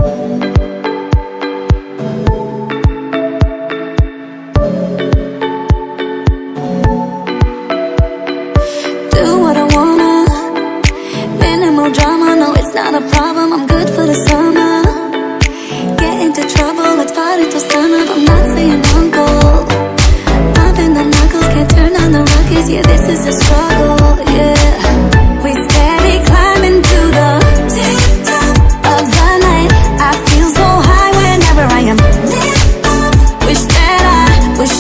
Do what I wanna, minimal drama, no it's not a problem, I'm good for the summer. Get into trouble, let's party till sunup, I'm not saying uncle. Popping the knuckles, can't turn on the ruckus, yeah this is a struggle, yeah. We steady climbing to the tip-top of the night. I feel so high whenever I am lit up. Wish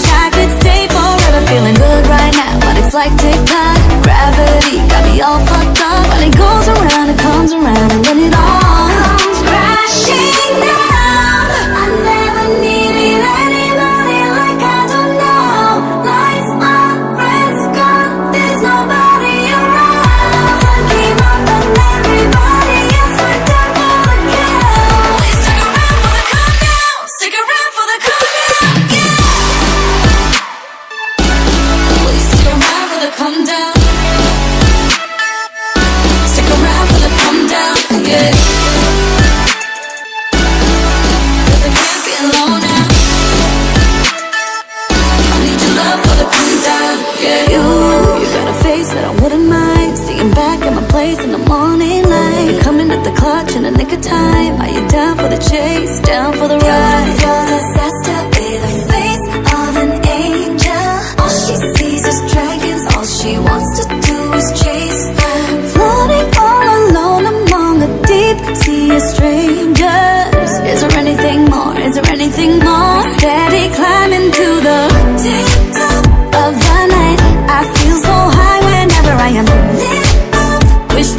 I could stay forever, feeling good right now, but it's like TikTok. Gravity got me all fucked up. When it goes around, it comes around, and then it all comes crashing down. I never needed anybody like I do now. Lights on, friends gone, there's nobody around. Sun came up and everybody else went down for the count. Stick around for the countdown, stick around for the countdown, yeah. Please stick around for the countdown. Stick around for the come down, yeah. 'Cause I can't be alone now. I need your love for the come down, yeah. You got a face that I wouldn't mind seeing back at my place in the morning light. You're coming at the clutch in the nick of time. Are you down for the chase, down for the ride? You're disaster with a face of an angel. All she sees is dragons, all she wants to do is chase them. Floating all alone among the deep sea of strangers. Is there anything more? Is there anything more? Steady climbing to the tip-top of the night. I feel so high whenever I am lit up. Wish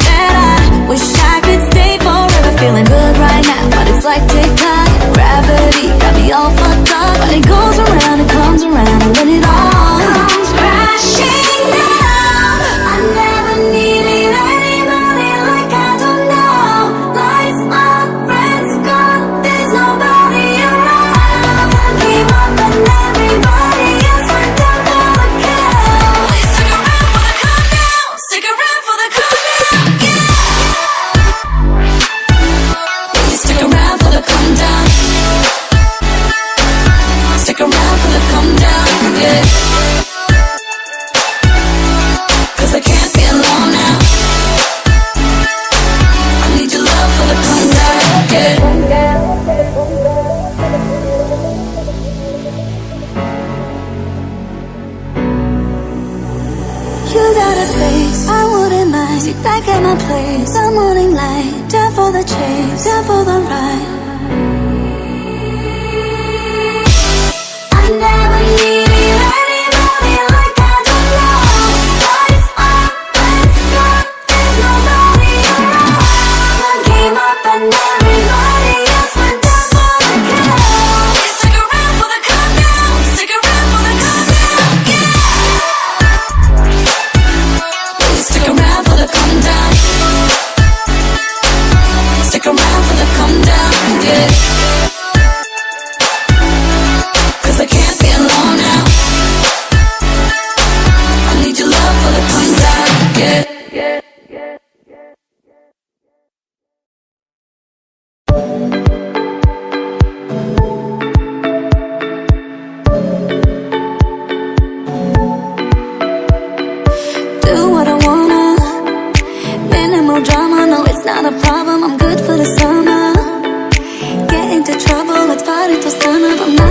I could stay forever, feeling good right now, but it's like TikTok. Gravity got me all fucked up. When it goes around, it comes around, and then it all comes crashing down. I never needed anybody like I do now. Lights on, friends gone, there's nobody around. Sun came up and everybody else went down for the count. Stick around for the countdown, stick around for the countdown, yeah. Stick around for the come down. Stick around for the come down, yeah. 'Cause I can't be alone now. I need your love for the come down, yeah. You got a face, I wouldn't mind. Sit back at my place, the morning light. Down for the chase, down for the ride. I never needed anybody like I do now. Lights on, friends gone, there's nobody around. Sun came up and everybody else went down for the count. Stick around for the countdown, stick around for the countdown, yeah. Stick around for the come down. Stick around for the come down, yeah. 'Cause I can't be alone now. I need your love for the come down, yeah. Do what I wanna, minimal drama, no it's not a problem, I'm good for the summer. Get into trouble, let's party till sunup, I'm not